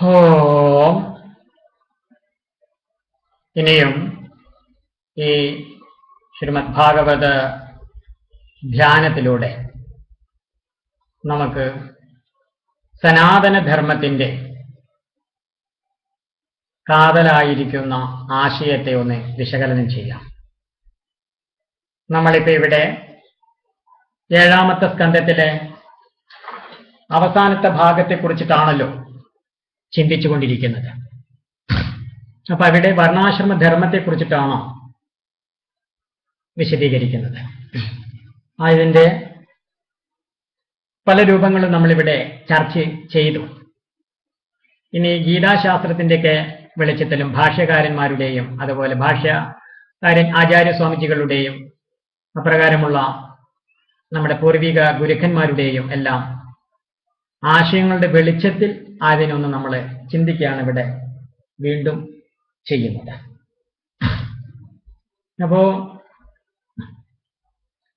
ഓം. ഇനിയും ഈ ശ്രീമദ് ഭാഗവത ധ്യാനത്തിലൂടെ നമുക്ക് സനാതനധർമ്മത്തിന്റെ കാതലായിരിക്കുന്ന ആശയത്തെ ഒന്ന് വിശകലനം ചെയ്യാം. നമ്മളിപ്പോൾ ഇവിടെ 7ാമത്തെ സ്കന്ധത്തിലെ അവസാനത്തെ ഭാഗത്തെക്കുറിച്ചിട്ടാണല്ലോ ചിന്തിച്ചുകൊണ്ടിരിക്കുന്നത്. അപ്പൊ അവിടെ വർണ്ണാശ്രമ ധർമ്മത്തെക്കുറിച്ചിട്ടാണോ വിശദീകരിക്കുന്നത്? അതിൻ്റെ പല രൂപങ്ങളും നമ്മളിവിടെ ചർച്ച ചെയ്തു. ഇനി ഗീതാശാസ്ത്രത്തിൻ്റെയൊക്കെ വെളിച്ചത്തിലും ഭാഷ്യകാരന്മാരുടെയും അതുപോലെ ഭാഷ്യകാരൻ ആചാര്യസ്വാമിജികളുടെയും അപ്രകാരമുള്ള നമ്മുടെ പൂർവിക ഗുരുക്കന്മാരുടെയും എല്ലാം ആശയങ്ങളുടെ വെളിച്ചത്തിൽ അതിനൊന്ന് നമ്മൾ ചിന്തിക്കുകയാണ് ഇവിടെ വീണ്ടും ചെയ്യുന്നത്. അപ്പോ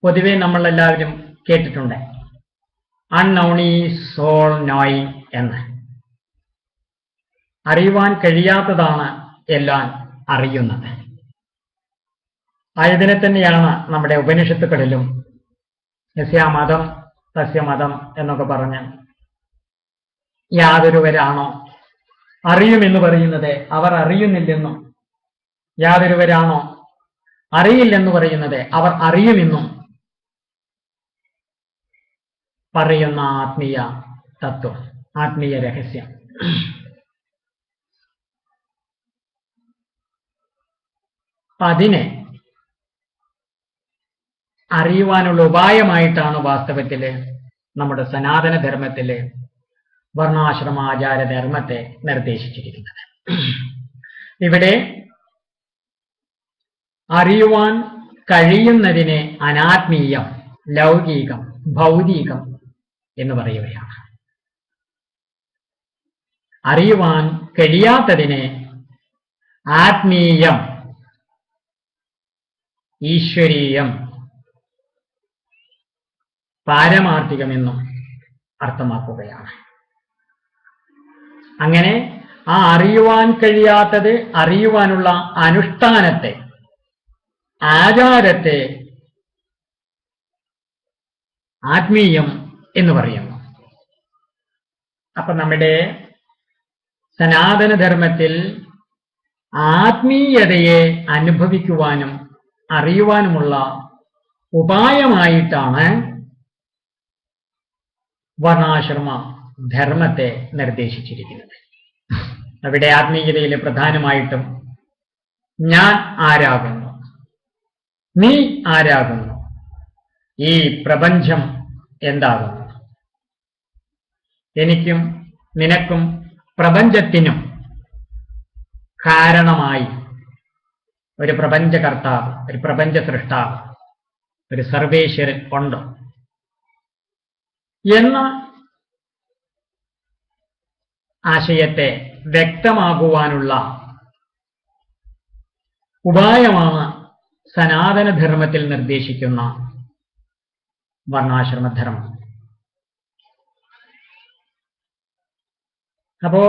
പൊതുവെ നമ്മളെല്ലാവരും കേട്ടിട്ടുണ്ട് അൺനോൺ ഈസ് ഓൾ നോയിങ് എന്ന്. അറിയുവാൻ കഴിയാത്തതാണ് എല്ലാം അറിയുന്നത്. ആയതിനെ തന്നെയാണ് നമ്മുടെ ഉപനിഷത്തുക്കളിലും യസ്യാമതം തസ്യമതം എന്നൊക്കെ പറഞ്ഞ് യാതൊരുവരാണോ അറിയുമെന്ന് പറയുന്നത് അവർ അറിയുന്നില്ലെന്നും, യാതൊരുവരാണോ അറിയില്ലെന്ന് പറയുന്നത് അവർ അറിയുമെന്നും പറയുന്ന ആത്മീയ തത്വം, ആത്മീയ രഹസ്യം. അതിനെ അറിയുവാനുള്ള ഉപായമായിട്ടാണ് വാസ്തവത്തില് നമ്മുടെ സനാതനധർമ്മത്തില് വർണ്ണാശ്രമാചാരധർമ്മത്തെ നിർദ്ദേശിച്ചിരിക്കുന്നത്. ഇവിടെ അറിയുവാൻ കഴിയുന്നതിനെ അനാത്മീയം, ലൗകികം, ഭൗതികം എന്ന് പറയുകയാണ്. അറിയുവാൻ കഴിയാത്തതിനെ ആത്മീയം, ഈശ്വരീയം, പാരമാർത്ഥികമെന്നും അർത്ഥമാക്കുകയാണ്. അങ്ങനെ ആ അറിയുവാൻ കഴിയാത്തത് അറിയുവാനുള്ള അനുഷ്ഠാനത്തെ, ആചാരത്തെ ആത്മീയം എന്ന് പറയുന്നു. അപ്പൊ നമ്മുടെ സനാതനധർമ്മത്തിൽ ആത്മീയതയെ അനുഭവിക്കുവാനും അറിയുവാനുമുള്ള ഉപായമായിട്ടാണ് വർണ്ണാശ്രമ ധർമ്മത്തെ നിർദ്ദേശിച്ചിരിക്കുന്നത്. അവിടെ ആത്മീയതയിൽ പ്രധാനമായിട്ടും ഞാൻ ആരാകുന്നു, നീ ആരാകുന്നു, ഈ പ്രപഞ്ചം എന്താകുന്നു, എനിക്കും നിനക്കും പ്രപഞ്ചത്തിനും കാരണമായി ഒരു പ്രപഞ്ചകർത്താവ്, ഒരു പ്രപഞ്ച സൃഷ്ടാവ്, ഒരു സർവേശ്വരൻ ഉണ്ട് എന്ന ആശയത്തെ വ്യക്തമാകുവാനുള്ള ഉപായമാണ് സനാതനധർമ്മത്തിൽ നിർദ്ദേശിക്കുന്ന വർണ്ണാശ്രമധർമ്മം. അപ്പോ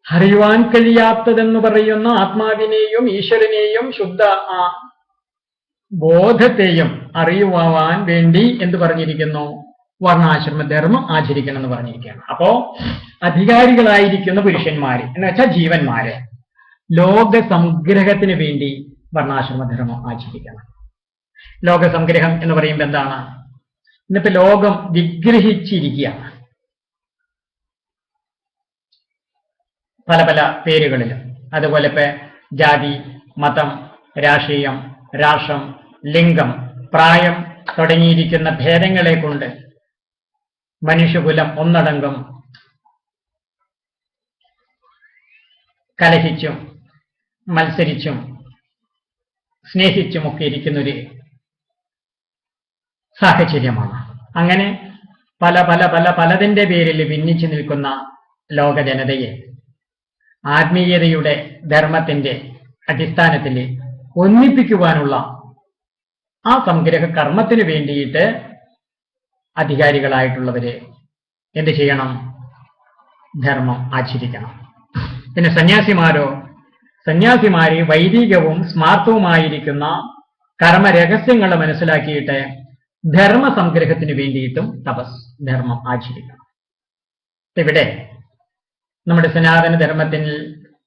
അറിയുവാൻ കഴിയാത്തതെന്ന് പറയുന്ന ആത്മാവിനെയും ഈശ്വരനെയും ശുദ്ധ ബോധത്തെയും അറിയുവാൻ വേണ്ടി എന്ത് പറഞ്ഞിരിക്കുന്നു? വർണ്ണാശ്രമധർമ്മം ആചരിക്കണം എന്ന് പറഞ്ഞിരിക്കുകയാണ്. അപ്പോ അധികാരികളായിരിക്കുന്ന പുരുഷന്മാര് എന്ന് വെച്ചാൽ ജീവന്മാര് ലോക സംഗ്രഹത്തിന് വേണ്ടി വർണ്ണാശ്രമധർമ്മം ആചരിക്കണം. ലോക സംഗ്രഹം എന്ന് പറയുമ്പോൾ എന്താണ്? ഇന്നിപ്പോ ലോകം വിഗ്രഹിച്ചിരിക്കുകയാണ് പല പല പേരുകളിലും. അതുപോലെ ഇപ്പൊ ജാതി, മതം, രാഷ്ട്രീയം, രാഷ്ട്രം, ലിംഗം, പ്രായം തുടങ്ങിയിരിക്കുന്ന ഭേദങ്ങളെ കൊണ്ട് മനുഷ്യകുലം ഒന്നടങ്കം കലഹിച്ചും മത്സരിച്ചും സ്നേഹിച്ചുമൊക്കെ ഇരിക്കുന്നൊരു സാഹചര്യമാണ്. അങ്ങനെ പല പല പല പലതിൻ്റെ പേരിൽ ഭിന്നിച്ചു നിൽക്കുന്ന ലോക ജനതയെ ആത്മീയതയുടെ ധർമ്മത്തിന്റെ അടിസ്ഥാനത്തിൽ ഒന്നിപ്പിക്കുവാനുള്ള ആ സംഗ്രഹ കർമ്മത്തിന് വേണ്ടിയിട്ട് അധികാരികളായിട്ടുള്ളവര് എന്ത് ചെയ്യണം? ധർമ്മം ആചരിക്കണം. പിന്നെ സന്യാസിമാര് വൈദികവും സ്മാർത്ഥവുമായിരിക്കുന്ന കർമ്മരഹസ്യങ്ങൾ മനസ്സിലാക്കിയിട്ട് ധർമ്മസംഗ്രഹത്തിന് വേണ്ടിയിട്ടും ധർമ്മം ആചരിക്കണം. ഇവിടെ നമ്മുടെ സനാതന ധർമ്മത്തിൽ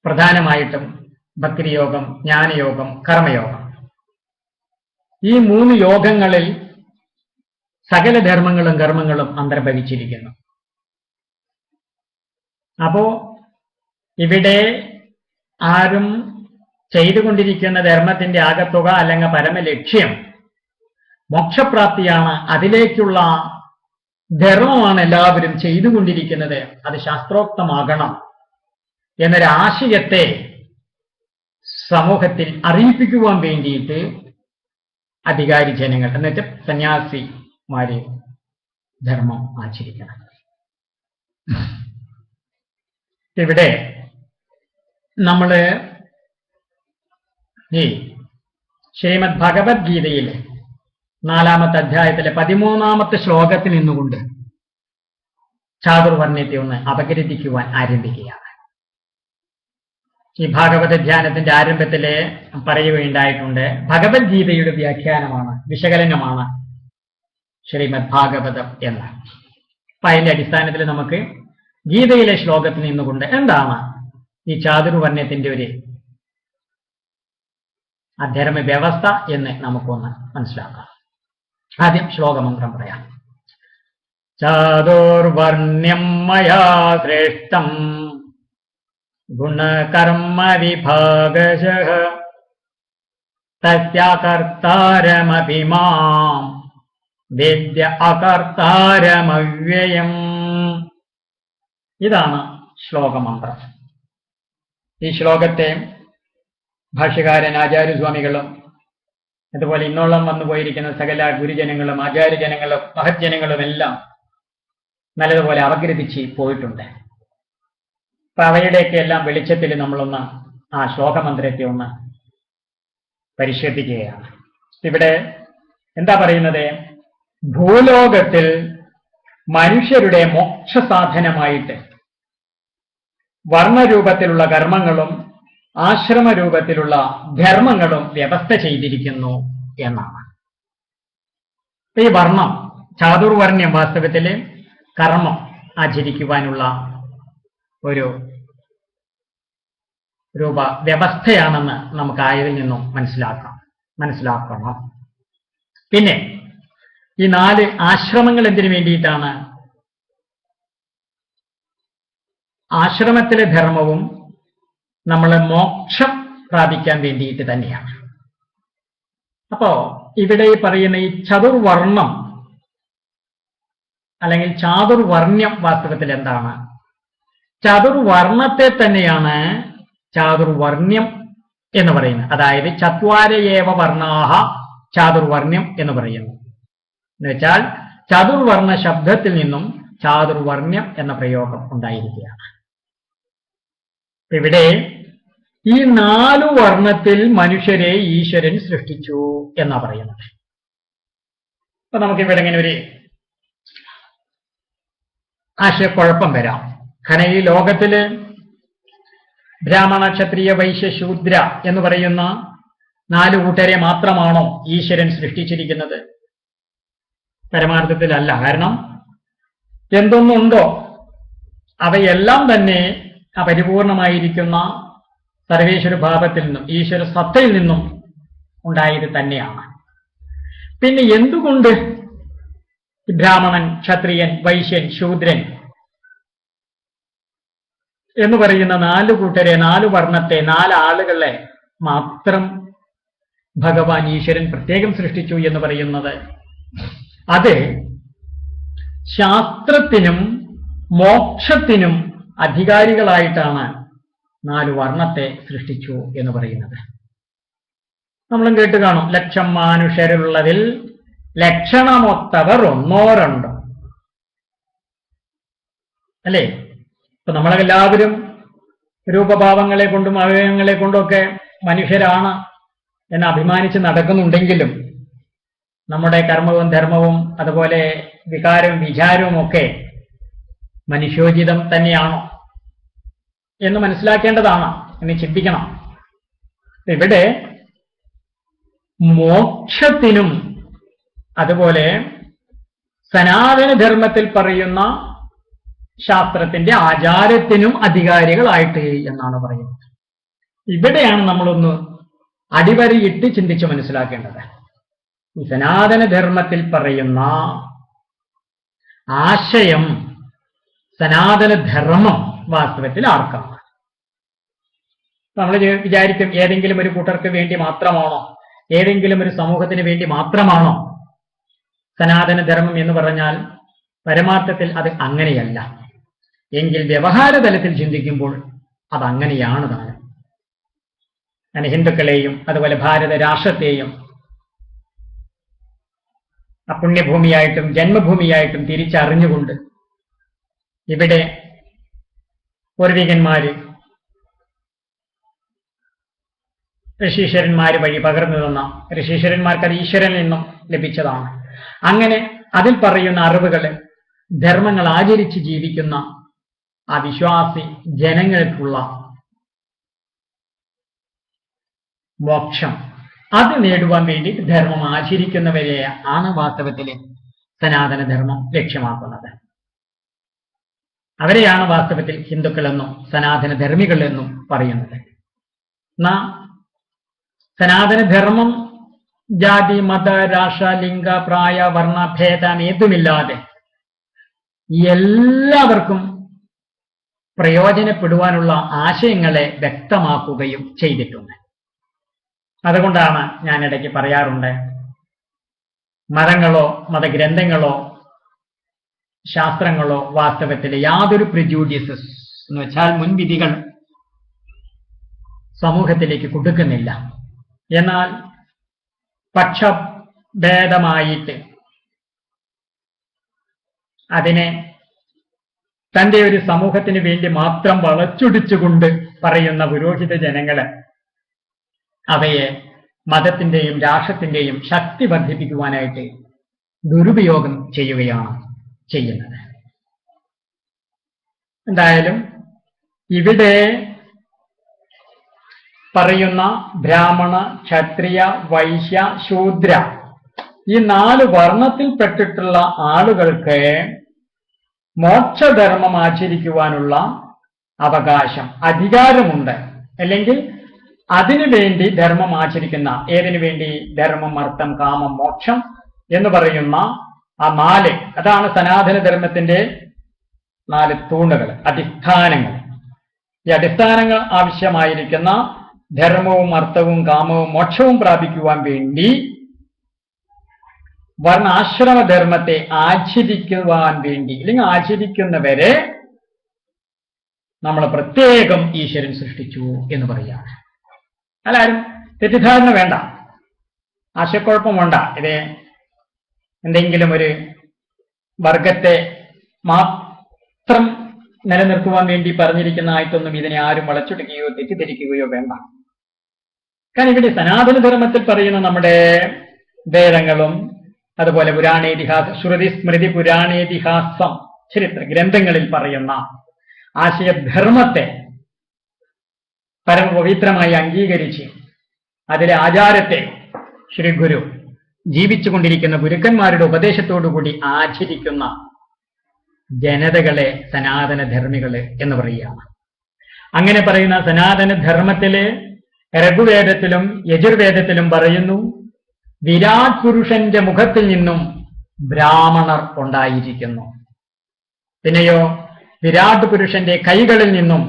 പ്രധാനമായിട്ടും ഭക്തിയോഗം, ജ്ഞാനയോഗം, കർമ്മയോഗം, ഈ 3 യോഗങ്ങളിൽ സകല ധർമ്മങ്ങളും കർമ്മങ്ങളും അന്തർഭവിച്ചിരിക്കുന്നു. അപ്പോ ഇവിടെ ആരും ചെയ്തുകൊണ്ടിരിക്കുന്ന ധർമ്മത്തിന്റെ ആകത്തുക അല്ലെങ്കിൽ പരമലക്ഷ്യം മോക്ഷപ്രാപ്തിയാണ്. അതിലേക്കുള്ള ധർമ്മമാണ് എല്ലാവരും ചെയ്തുകൊണ്ടിരിക്കുന്നത്. അത് ശാസ്ത്രോക്തമാകണം എന്നൊരാശയത്തെ സമൂഹത്തിൽ അറിയിപ്പിക്കുവാൻ വേണ്ടിയിട്ട് അധികാരി ജനങ്ങൾ എന്നുവെച്ചാൽ സന്യാസിമാര് ധർമ്മം ആചരിക്കണം. ഇവിടെ നമ്മള് ഈ ശ്രീമദ് ഭഗവത്ഗീതയിലെ 4-ാമത്തെ അധ്യായത്തിലെ 13-ാമത്തെ ശ്ലോകത്തിൽ നിന്നുകൊണ്ട് ചാതുർവർണ്ണയത്തെ ഒന്ന് അപഗ്രഥിക്കുവാൻ ആരംഭിക്കുകയാണ്. ഈ ഭാഗവത ധ്യാനത്തിന്റെ ആരംഭത്തില് പറയുകയുണ്ടായിട്ടുണ്ട്, ഭഗവത്ഗീതയുടെ വ്യാഖ്യാനമാണ്, വിശകലനമാണ് ശ്രീമദ് ഭാഗവതം എന്ന്. അപ്പൊ അതിന്റെ അടിസ്ഥാനത്തിൽ നമുക്ക് ഗീതയിലെ ശ്ലോകത്തിൽ നിന്നുകൊണ്ട് എന്താണ് ഈ ചാതുർവർണ്ണയത്തിന്റെ ഒരു അധർമ്മ വ്യവസ്ഥ എന്ന് നമുക്കൊന്ന് മനസ്സിലാക്കാം. ആദ്യം ശ്ലോകമന്ത്രം പറയാം. ചാതുർവർണ്ണ്യം മയാ ശ്രേഷ്ഠം ഗുണകർമ്മ വിഭാഗശഃ തസ്യാകർത്താരമപി മാം വേദ്യ അകർത്താരമവ്യയം. ഇതാണ് ശ്ലോകമന്ത്രം. ഈ ശ്ലോകത്തെ ഭാഷ്യകാരൻ ആചാര്യസ്വാമികളും അതുപോലെ ഇന്നോളം വന്നുപോയിരിക്കുന്ന സകല ഗുരുജനങ്ങളും ആചാര്യജനങ്ങളും മഹജ്ജനങ്ങളും എല്ലാം നല്ലതുപോലെ അപഗ്രഥിച്ച് പോയിട്ടുണ്ട്. അപ്പൊ അവയുടെയൊക്കെ എല്ലാം വെളിച്ചത്തിൽ നമ്മളൊന്ന് ആ ശ്ലോകമന്ത്രത്തെ ഒന്ന് പരിശോധിക്കുകയാണ്. ഇവിടെ എന്താ പറയുന്നത്? ഭൂലോകത്തിൽ മനുഷ്യരുടെ മോക്ഷസാധനമായിട്ട് വർണ്ണരൂപത്തിലുള്ള കർമ്മങ്ങളും ആശ്രമരൂപത്തിലുള്ള ധർമ്മങ്ങളും വ്യവസ്ഥ ചെയ്തിരിക്കുന്നു എന്നാണ്. ഈ വർണ്ണം, ചാതുർവർണ്ണ്യം വാസ്തവത്തില് കർമ്മം ആചരിക്കുവാനുള്ള ഒരു രൂപ വ്യവസ്ഥയാണെന്ന് നമുക്ക് ആയതിൽ നിന്നും മനസ്സിലാക്കണം. പിന്നെ ഈ 4 ആശ്രമങ്ങൾ എന്തിനു വേണ്ടിയിട്ടാണ്? ആശ്രമത്തിലെ ധർമ്മവും നമ്മൾ മോക്ഷം പ്രാപിക്കാൻ വേണ്ടിയിട്ട് തന്നെയാണ്. അപ്പോ ഇവിടെ പറയുന്ന ഈ ചതുർവർണ്ണം അല്ലെങ്കിൽ ചാതുർവർണ്ണ്യം വാസ്തവത്തിൽ എന്താണ്? ചതുർവർണ്ണത്തെ തന്നെയാണ് ചാതുർവർണ്ണ്യം എന്ന് പറയുന്നത്. അതായത് ചത്വാരയേവ വർണ്ണാഹ ചാതുർവർണ്ണ്യം എന്ന് പറയുന്നു. എന്നുവെച്ചാൽ ചതുർവർണ്ണ ശബ്ദത്തിൽ നിന്നും ചാതുർവർണ്ണ്യം എന്ന പ്രയോഗം ഉണ്ടായിരിക്കുകയാണ്. ഇവിടെ ഈ 4 വർണ്ണത്തിൽ മനുഷ്യരെ ഈശ്വരൻ സൃഷ്ടിച്ചു എന്നാ പറയുന്നത്. അപ്പൊ നമുക്കിവിടെ ഇങ്ങനെ ഒരു ആശയക്കുഴപ്പം വരാം. കാരണം ഈ ലോകത്തില് ബ്രാഹ്മണ, ക്ഷത്രിയ, വൈശ്യ, ശൂദ്ര എന്ന് പറയുന്ന 4 കൂട്ടരെ മാത്രമാണോ ഈശ്വരൻ സൃഷ്ടിച്ചിരിക്കുന്നത്? പരമാർത്ഥത്തിലല്ല. കാരണം എന്തൊന്നുണ്ടോ അവയെല്ലാം തന്നെ പരിപൂർണമായിരിക്കുന്ന സർവേശ്വര ഭാവത്തിൽ നിന്നും ഈശ്വര സത്തയിൽ നിന്നും ഉണ്ടായത് തന്നെയാണ്. പിന്നെ എന്തുകൊണ്ട് ബ്രാഹ്മണൻ, ക്ഷത്രിയൻ, വൈശ്യൻ, ശൂദ്രൻ എന്ന് പറയുന്ന 4 കൂട്ടരെ, 4 വർണ്ണത്തെ, 4 ആളുകളെ മാത്രം ഭഗവാൻ ഈശ്വരൻ പ്രത്യേകം സൃഷ്ടിച്ചു എന്ന് പറയുന്നത്? അത് ശാസ്ത്രത്തിനും മോക്ഷത്തിനും അധികാരികളായിട്ടാണ് 4 വർണ്ണത്തെ സൃഷ്ടിച്ചു എന്ന് പറയുന്നത്. നമ്മളും കേട്ട് കാണും, ലക്ഷം മനുഷ്യരുള്ളതിൽ ലക്ഷണമൊത്തവർ 1-2 അല്ലേ? ഇപ്പൊ നമ്മളെല്ലാവരും രൂപഭാവങ്ങളെ കൊണ്ടും അവയവങ്ങളെ കൊണ്ടുമൊക്കെ മനുഷ്യരാണ് എന്ന് അഭിമാനിച്ച് നടക്കുന്നുണ്ടെങ്കിലും നമ്മുടെ കർമ്മവും ധർമ്മവും അതുപോലെ വികാരവും വിചാരവും ഒക്കെ മനുഷ്യോചിതം തന്നെയാണോ? എന്ന് മനസ്സിലാക്കേണ്ടതാണ്, എന്ന് ചിന്തിക്കണം. ഇവിടെ മോക്ഷത്തിനും അതുപോലെ സനാതനധർമ്മത്തിൽ പറയുന്ന ശാസ്ത്രത്തിന്റെ ആചാരത്തിനും അധികാരികളായിട്ട് എന്നാണ് പറയുന്നത്. ഇവിടെയാണ് നമ്മളൊന്ന് അടിവരയിട്ട് ചിന്തിച്ച് മനസ്സിലാക്കേണ്ടത്. ഈ സനാതനധർമ്മത്തിൽ പറയുന്ന ആശയം, സനാതനധർമ്മം വാസ്തവത്തിൽ ആർക്കാണ്? നമ്മൾ വിചാരിക്കും ഏതെങ്കിലും ഒരു കൂട്ടർക്ക് വേണ്ടി മാത്രമാണോ, ഏതെങ്കിലും ഒരു സമൂഹത്തിന് വേണ്ടി മാത്രമാണോ സനാതനധർമ്മം എന്ന് പറഞ്ഞാൽ? പരമാർത്ഥത്തിൽ അത് അങ്ങനെയല്ല. എങ്കിൽ വ്യവഹാര തലത്തിൽ ചിന്തിക്കുമ്പോൾ അതങ്ങനെയാണ് താനും. അങ്ങനെ ഹിന്ദുക്കളെയും അതുപോലെ ഭാരത രാഷ്ട്രത്തെയും പുണ്യഭൂമിയായിട്ടും ജന്മഭൂമിയായിട്ടും തിരിച്ചറിഞ്ഞുകൊണ്ട് ഇവിടെ പൂർവികന്മാര് ഋഷീശ്വരന്മാര് വഴി പകർന്നു തന്ന, ഋഷീശ്വരന്മാർക്ക് അത് ഈശ്വരനിൽ നിന്നും ലഭിച്ചതാണ്. അങ്ങനെ അതിൽ പറയുന്ന അറിവുകള്, ധർമ്മങ്ങൾ ആചരിച്ച് ജീവിക്കുന്ന ആ വിശ്വാസി ജനങ്ങൾക്കുള്ള മോക്ഷം അത് നേടുവാൻ വേണ്ടി ധർമ്മം ആചരിക്കുന്നവരെ ആണ് വാസ്തവത്തില് സനാതനധർമ്മം ലക്ഷ്യമാക്കുന്നത്. അവരെയാണ് വാസ്തവത്തിൽ ഹിന്ദുക്കളെന്നും സനാതനധർമ്മികൾ എന്നും പറയുന്നത്. സനാതനധർമ്മം ജാതി മത രാഷ്ട്ര ലിംഗ പ്രായ വർണ്ണ ഭേദമേതുമില്ലാതെ എല്ലാവർക്കും പ്രയോജനപ്പെടുവാനുള്ള ആശയങ്ങളെ വ്യക്തമാക്കുകയും ചെയ്തിട്ടുണ്ട്. അതുകൊണ്ടാണ് ഞാൻ ഇടയ്ക്ക് പറയാറുണ്ട്, മതങ്ങളോ മതഗ്രന്ഥങ്ങളോ ശാസ്ത്രങ്ങളോ വാസ്തവത്തിൽ യാതൊരു പ്രിജുഡീസസ് എന്ന് വെച്ചാൽ മുൻവിധികൾ സമൂഹത്തിലേക്ക് കൊടുക്കുന്നില്ല. എന്നാൽ പക്ഷഭേദമായിട്ട് അതിനെ തന്റെ ഒരു സമൂഹത്തിന് വേണ്ടി മാത്രം വളച്ചൊടിച്ചുകൊണ്ട് പറയുന്ന പുരോഹിത ജനങ്ങള് അവയെ മതത്തിന്റെയും രാഷ്ട്രത്തിന്റെയും ശക്തി വർദ്ധിപ്പിക്കുവാനായിട്ട് ദുരുപയോഗം ചെയ്യുകയാണ് ചെയ്യുന്നത്. എന്തായാലും ഇവിടെ പറയുന്ന ബ്രാഹ്മണ, ക്ഷത്രിയ, വൈശ്യ, ശൂദ്ര ഈ 4 വർണ്ണത്തിൽപ്പെട്ടിട്ടുള്ള ആളുകൾക്ക് മോക്ഷധർമ്മം ആചരിക്കുവാനുള്ള അവകാശം, അധികാരമുണ്ട്. അല്ലെങ്കിൽ അതിനു വേണ്ടി ധർമ്മം ആചരിക്കുന്ന, ഏതിനു വേണ്ടി? ധർമ്മം, അർത്ഥം, കാമം, മോക്ഷം എന്ന് പറയുന്ന ആ 4, അതാണ് സനാതനധർമ്മത്തിന്റെ 4 തൂണുകൾ, അടിസ്ഥാനങ്ങൾ. ഈ അടിസ്ഥാനങ്ങൾ ആവശ്യമായിരിക്കുന്ന ധർമ്മവും അർത്ഥവും കാമവും മോക്ഷവും പ്രാപിക്കുവാൻ വേണ്ടി വർണ്ണാശ്രമധർമ്മത്തെ ആചരിക്കുവാൻ വേണ്ടി, അല്ലെങ്കിൽ ആചരിക്കുന്നവരെ നമ്മൾ പ്രത്യേകം ഈശ്വരൻ സൃഷ്ടിച്ചു എന്ന് പറയുകയാണ്. എല്ലാവരും തെറ്റിദ്ധാരണ വേണ്ട, ആശയക്കുഴപ്പം വേണ്ട. ഇത് എന്തെങ്കിലും ഒരു വർഗത്തെ മാത്രം നിലനിർത്തുവാൻ വേണ്ടി പറഞ്ഞിരിക്കുന്നതായിട്ടൊന്നും ഇതിനെ ആരും വളച്ചൊടുക്കുകയോ തെറ്റിദ്ധരിക്കുകയോ വേണ്ട. കാരണം ഇവിടെ സനാതനധർമ്മത്തിൽ പറയുന്ന നമ്മുടെ വേദങ്ങളും അതുപോലെ പുരാണേതിഹാസ, ശ്രുതി സ്മൃതി പുരാണേതിഹാസം, ചരിത്ര ഗ്രന്ഥങ്ങളിൽ പറയുന്ന ആശയധർമ്മത്തെ പരമപവിത്രമായി അംഗീകരിച്ച് അതിലെ ആചാരത്തെ ശ്രീ ഗുരു ജീവിച്ചുകൊണ്ടിരിക്കുന്ന ഗുരുക്കന്മാരുടെ ഉപദേശത്തോടുകൂടി ആചരിക്കുന്ന ജനതകളെ സനാതനധർമ്മികള് എന്ന് പറയുകയാണ്. അങ്ങനെ പറയുന്ന സനാതനധർമ്മത്തില് രഘുവേദത്തിലും യജുർവേദത്തിലും പറയുന്നു, വിരാട് പുരുഷന്റെ മുഖത്തിൽ നിന്നും ബ്രാഹ്മണർ ഉണ്ടായിരിക്കുന്നു. പിന്നെയോ വിരാട് പുരുഷന്റെ കൈകളിൽ നിന്നും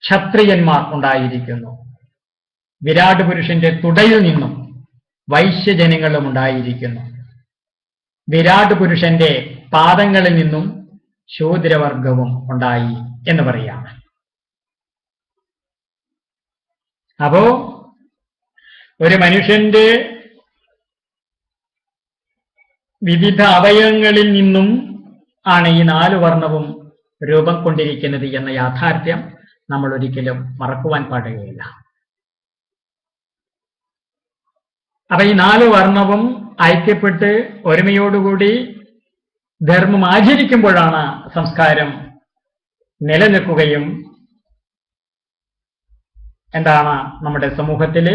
ക്ഷത്രിയന്മാർ ഉണ്ടായിരിക്കുന്നു. വിരാട് പുരുഷന്റെ തുടയിൽ നിന്നും വൈശ്യജനങ്ങളും ഉണ്ടായിരിക്കുന്നു. വിരാട് പുരുഷന്റെ പാദങ്ങളിൽ നിന്നും ശൂദ്രവർഗവും ഉണ്ടായി എന്ന് പറയാണ്. അപ്പോ ഒരു മനുഷ്യന്റെ വിവിധ അവയവങ്ങളിൽ നിന്നും ആണ് ഈ 4 വർണ്ണവും രൂപം കൊണ്ടിരിക്കുന്നത് എന്ന യാഥാർത്ഥ്യം നമ്മൾ ഒരിക്കലും മറക്കുവാൻ പാടുകയില്ല. അപ്പൊ ഈ 4 വർണ്ണവും ഐക്യപ്പെട്ട് ഒരുമയോടുകൂടി ധർമ്മം ആചരിക്കുമ്പോഴാണ് സംസ്കാരം നിലനിൽക്കുകയും എന്താണ് നമ്മുടെ സമൂഹത്തില്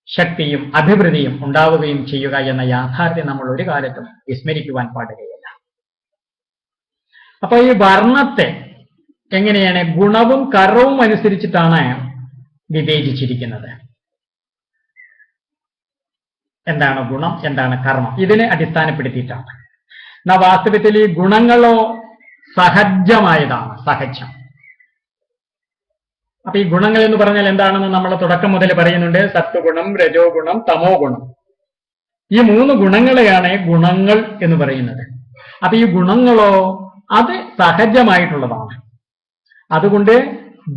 ശക്തിയും അഭിവൃദ്ധിയും ഉണ്ടാവുകയും ചെയ്യുക എന്ന യാഥാർത്ഥ്യം നമ്മൾ ഒരു കാലത്തും വിസ്മരിക്കുവാൻ പാടുകയില്ല. അപ്പൊ ഈ വർണ്ണത്തെ എങ്ങനെയാണ് ഗുണവും കർമ്മവും അനുസരിച്ചിട്ടാണ് വിവേചിച്ചിരിക്കുന്നത്. എന്താണ് ഗുണം, എന്താണ് കർമ്മം, ഇതിനെ അടിസ്ഥാനപ്പെടുത്തിയിട്ടാണ്. എന്നാൽ വാസ്തവത്തിൽ ഈ ഗുണങ്ങളോ സഹജമായതാണ്, സഹജം. അപ്പൊ ഈ ഗുണങ്ങൾ എന്ന് പറഞ്ഞാൽ എന്താണെന്ന് നമ്മൾ തുടക്കം മുതൽ പറയുന്നുണ്ട്. സത്വഗുണം, രജോ ഗുണം, തമോ ഗുണം. ഈ 3 ഗുണങ്ങളെയാണ് ഗുണങ്ങൾ എന്ന് പറയുന്നത്. അപ്പൊ ഈ ഗുണങ്ങളോ അത് സഹജമായിട്ടുള്ളതാണ്. അതുകൊണ്ട്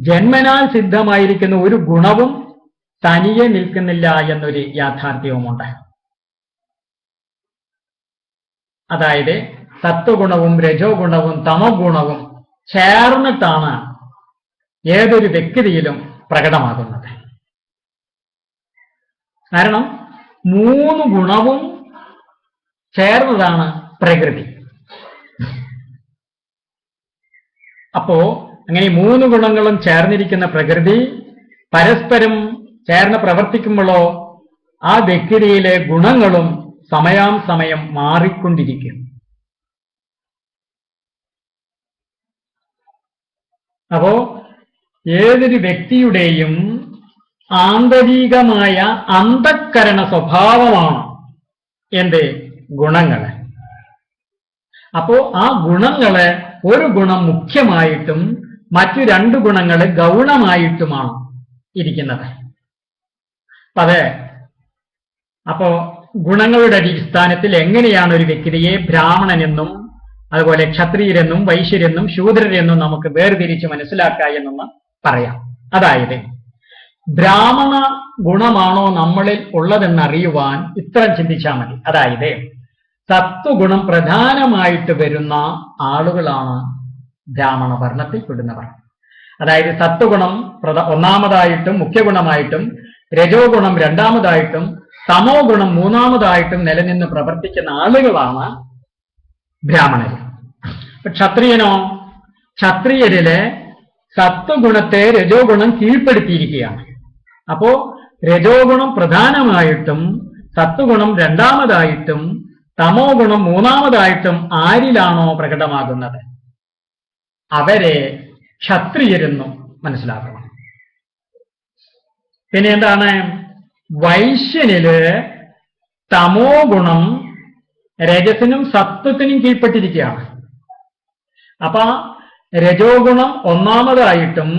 ജന്മനാൽ സിദ്ധമായിരിക്കുന്ന ഒരു ഗുണവും തനിയെ നിൽക്കുന്നില്ല എന്നൊരു യാഥാർത്ഥ്യവുമുണ്ട്. അതായത് സത്വഗുണവും രജോ ഗുണവും തമോ ഗുണവും ചേർന്നിട്ടാണ് ഏതൊരു വ്യക്തിയിലും പ്രകടമാകുന്നത്. കാരണം 3 ഗുണവും ചേർന്നതാണ് പ്രകൃതി. അപ്പോ അങ്ങനെ 3 ഗുണങ്ങളും ചേർന്നിരിക്കുന്ന പ്രകൃതി പരസ്പരം ചേർന്ന് പ്രവർത്തിക്കുമ്പോഴോ ആ വ്യക്തിയിലെ ഗുണങ്ങളും സമയാംസമയം മാറിക്കൊണ്ടിരിക്കും. അപ്പോ ഏതൊരു വ്യക്തിയുടെയും ആന്തരികമായ അന്ധക്കരണ സ്വഭാവമാണ് എന്ത്? ഗുണങ്ങള്. അപ്പോ ആ ഗുണങ്ങള് ഒരു ഗുണം മുഖ്യമായിട്ടും മറ്റു 2 ഗുണങ്ങള് ഗൗണമായിട്ടുമാണ് ഇരിക്കുന്നത്. അതെ. അപ്പോ ഗുണങ്ങളുടെ അടിസ്ഥാനത്തിൽ എങ്ങനെയാണ് ഒരു വ്യക്തിയെ ബ്രാഹ്മണനെന്നും അതുപോലെ ക്ഷത്രിയരെന്നും വൈശ്യരെന്നും ശൂദ്രരെന്നും നമുക്ക് വേർതിരിച്ച് മനസ്സിലാക്കുക എന്നൊന്ന് പറയാം. അതായത് ബ്രാഹ്മണ ഗുണമാണോ നമ്മളിൽ ഉള്ളതെന്നറിയുവാൻ ഇത്ര ചിന്തിച്ചാൽ മതി. അതായത് സത്വഗുണം പ്രധാനമായിട്ട് വരുന്ന ആളുകളാണ് ബ്രാഹ്മണ വർണ്ണത്തിൽ പെടുന്നവർ. അതായത് സത്വഗുണം ഒന്നാമതായിട്ടും മുഖ്യഗുണമായിട്ടും രജോ ഗുണം രണ്ടാമതായിട്ടും തമോ ഗുണം മൂന്നാമതായിട്ടും നിലനിന്ന് പ്രവർത്തിക്കുന്ന ആളുകളാണ് ബ്രാഹ്മണര്. ക്ഷത്രിയനോ? ക്ഷത്രിയരിലെ സത്വഗുണത്തെ രജോ ഗുണം കീഴ്പ്പെടുത്തിയിരിക്കുകയാണ്. അപ്പോ രജോ ഗുണം പ്രധാനമായിട്ടും സത്വഗുണം രണ്ടാമതായിട്ടും തമോ ഗുണം മൂന്നാമതായിട്ടും ആരിലാണോ പ്രകടമാകുന്നത് അവരെ ക്ഷത്രിയരെന്നും മനസ്സിലാക്കണം. പിന്നെ എന്താണ്? വൈശ്യനില് തമോ ഗുണം രജസിനും സത്വത്തിനും കീഴ്പ്പെട്ടിരിക്കുകയാണ്. അപ്പൊ രജോ ഗുണം ഒന്നാമതായിട്ടും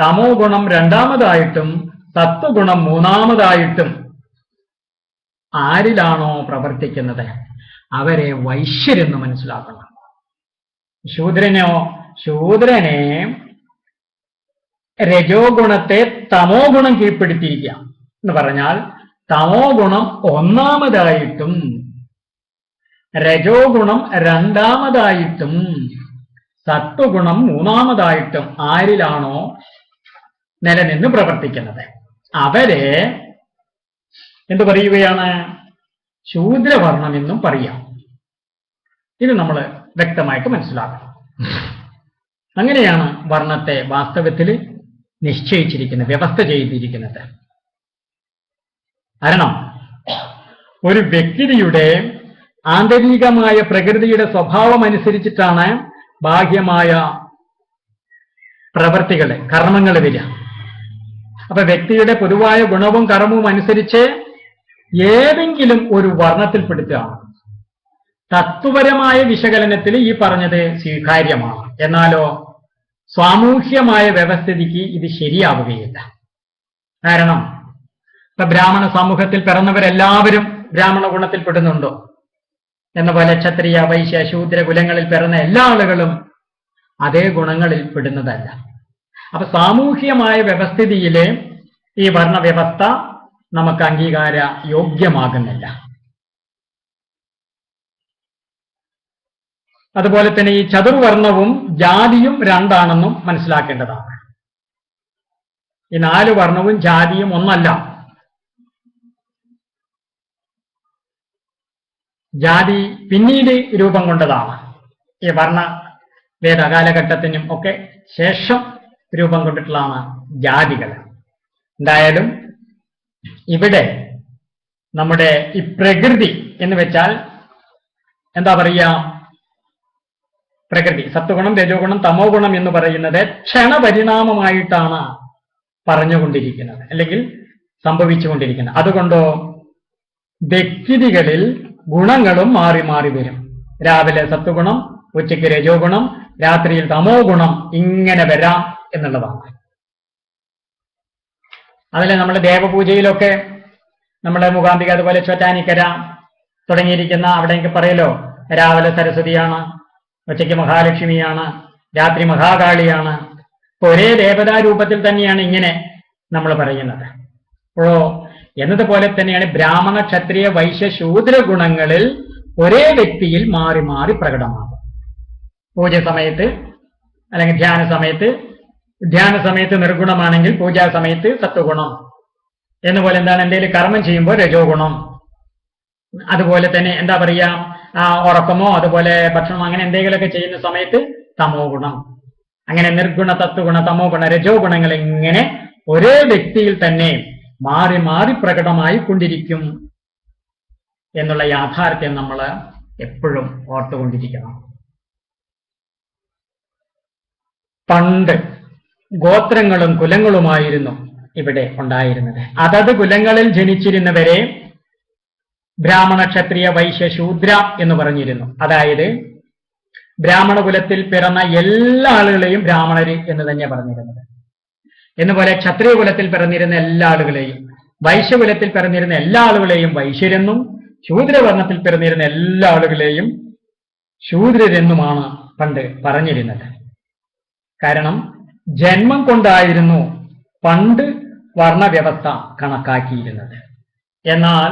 തമോ ഗുണം രണ്ടാമതായിട്ടും സത്വഗുണം മൂന്നാമതായിട്ടും ആരിലാണോ പ്രവർത്തിക്കുന്നത് അവരെ വൈശ്യരെന്ന് മനസ്സിലാക്കണം. ശൂദ്രനോ? ശൂദ്രനെ രജോ ഗുണത്തെ തമോ ഗുണം കീഴ്പ്പെടുത്തിയിരിക്കുക എന്ന് പറഞ്ഞാൽ തമോ ഗുണം ഒന്നാമതായിട്ടും രജോ ഗുണം രണ്ടാമതായിട്ടും സത്വഗുണം മൂന്നാമതായിട്ടും ആരിലാണോ നിലനിന്ന് പ്രവർത്തിക്കുന്നത് അവരെ എന്തു പറയുകയാണ്? ശൂദ്രവർണം എന്നും പറയാം. ഇത് നമ്മൾ വ്യക്തമായിട്ട് മനസ്സിലാക്കണം. അങ്ങനെയാണ് വർണ്ണത്തെ വാസ്തവത്തിൽ നിശ്ചയിച്ചിരിക്കുന്നത്, വ്യവസ്ഥ ചെയ്തിരിക്കുന്നത്. കാരണം ഒരു വ്യക്തിയുടെ ആന്തരികമായ പ്രകൃതിയുടെ സ്വഭാവം അനുസരിച്ചിട്ടാണ് ബാഹ്യമായ പ്രവർത്തികള്, കർമ്മങ്ങൾ വരിക. അപ്പൊ വ്യക്തിയുടെ പൊതുവായ ഗുണവും കർമ്മവും അനുസരിച്ച് ഏതെങ്കിലും ഒരു വർണ്ണത്തിൽപ്പെടുത്തുകയാണ്. തത്വപരമായ വിശകലനത്തിൽ ഈ പറഞ്ഞത് സ്വീകാര്യമാണ്. എന്നാലോ സാമൂഹ്യമായ വ്യവസ്ഥിതിക്ക് ഇത് ശരിയാവുകയില്ല. കാരണം ഇപ്പൊ ബ്രാഹ്മണ സമൂഹത്തിൽ പിറന്നവരെല്ലാവരും ബ്രാഹ്മണ ഗുണത്തിൽപ്പെടുന്നുണ്ടോ? എന്ന പോലെ ക്ഷത്രിയ വൈശ്യ ശൂദ്ര കുലങ്ങളിൽ പിറന്ന എല്ലാ ആളുകളും അതേ ഗുണങ്ങളിൽ പെടുന്നതല്ല. അപ്പൊ സാമൂഹ്യമായ വ്യവസ്ഥിതിയിലെ ഈ വർണ്ണവ്യവസ്ഥ നമുക്ക് അംഗീകാര യോഗ്യമാകുന്നില്ല. അതുപോലെ തന്നെ ഈ ചതുർവർണ്ണവും ജാതിയും രണ്ടാണെന്നും മനസ്സിലാക്കേണ്ടതാണ്. ഈ 4 വർണ്ണവും ജാതിയും ഒന്നല്ല. ജാതി പിന്നീട് രൂപം കൊണ്ടതാണ്. ഈ വർണ്ണ വേദ കാലഘട്ടത്തിനും ഒക്കെ ശേഷം രൂപം കൊണ്ടിട്ടുള്ളതാണ് ജാതികൾ. എന്തായാലും ഇവിടെ നമ്മുടെ ഈ പ്രകൃതി എന്ന് വെച്ചാൽ എന്താ പറയുക, പ്രകൃതി സത്വഗുണം, രജോ ഗുണം, തമോ ഗുണം എന്ന് പറയുന്നത് ക്ഷണപരിണാമമായിട്ടാണ് പറഞ്ഞുകൊണ്ടിരിക്കുന്നത്, അല്ലെങ്കിൽ സംഭവിച്ചുകൊണ്ടിരിക്കുന്നത്. അതുകൊണ്ടോ വ്യക്തികളിൽ ഗുണങ്ങളും മാറി മാറി വരും. രാവിലെ സത്വഗുണം, ഉച്ചയ്ക്ക് രജോ ഗുണം, രാത്രിയിൽ തമോ ഗുണം, ഇങ്ങനെ വരാം എന്നുള്ളതാണ്. അതല്ലേ നമ്മുടെ ദേവപൂജയിലൊക്കെ നമ്മുടെ മൂകാംബിക, അതുപോലെ ചോറ്റാനിക്കര തുടങ്ങിയിരിക്കുന്ന അവിടെയൊക്കെ പറയലോ, രാവിലെ സരസ്വതിയാണ്, ഉച്ചയ്ക്ക് മഹാലക്ഷ്മിയാണ്, രാത്രി മഹാകാളിയാണ്. ഒരേ ദേവതാ രൂപത്തിൽ തന്നെയാണ് ഇങ്ങനെ നമ്മൾ പറയുന്നത്. അപ്പോഴോ എന്നതുപോലെ തന്നെയാണ് ബ്രാഹ്മണ, ക്ഷത്രിയ, വൈശ്യ, ശൂദ്ര ഗുണങ്ങളിൽ ഒരേ വ്യക്തിയിൽ മാറി മാറി പ്രകടമാകും. പൂജ സമയത്ത് അല്ലെങ്കിൽ ധ്യാന സമയത്ത് നിർഗുണമാണെങ്കിൽ പൂജാ സമയത്ത് സത്വഗുണം, എന്നുപോലെ എന്താണ് എന്തെങ്കിലും കർമ്മം ചെയ്യുമ്പോൾ രജോ ഗുണം, അതുപോലെ തന്നെ എന്താ പറയാ ഉറക്കമോ അതുപോലെ ഭക്ഷണമോ അങ്ങനെ എന്തെങ്കിലുമൊക്കെ ചെയ്യുന്ന സമയത്ത് തമോ ഗുണം. അങ്ങനെ നിർഗുണ, സത്വഗുണ, തമോ ഗുണ, രജോ ഗുണങ്ങൾ ഇങ്ങനെ ഒരേ വ്യക്തിയിൽ തന്നെ മാറി മാറി പ്രകടമായി കൊണ്ടിരിക്കും എന്നുള്ള യാഥാർത്ഥ്യം നമ്മൾ എപ്പോഴും ഓർത്തുകൊണ്ടിരിക്കണം. പണ്ട് ഗോത്രങ്ങളും കുലങ്ങളുമായിരുന്നു ഇവിടെ ഉണ്ടായിരുന്നത്. അതത് കുലങ്ങളിൽ ജനിച്ചിരുന്നവരെ ബ്രാഹ്മണ, ക്ഷത്രിയ, വൈശ്യ, ശൂദ്ര എന്ന് പറഞ്ഞിരുന്നു. അതായത് ബ്രാഹ്മണ കുലത്തിൽ പിറന്ന എല്ലാ ആളുകളെയും ബ്രാഹ്മണര് എന്ന് തന്നെ പറഞ്ഞിരുന്നത്. എന്നുപോലെ ക്ഷത്രിയ കുലത്തിൽ പിറന്നിരുന്ന എല്ലാ ആളുകളെയും, വൈശ്യകുലത്തിൽ പിറന്നിരുന്ന എല്ലാ ആളുകളെയും വൈശ്യരെന്നും, ശൂദ്രവർണ്ണത്തിൽ പിറന്നിരുന്ന എല്ലാ ആളുകളെയും ശൂദ്രരെന്നുമാണ് പണ്ട് പറഞ്ഞിരുന്നത്. കാരണം ജന്മം കൊണ്ടായിരുന്നു പണ്ട് വർണ്ണവ്യവസ്ഥ കണക്കാക്കിയിരുന്നത്. എന്നാൽ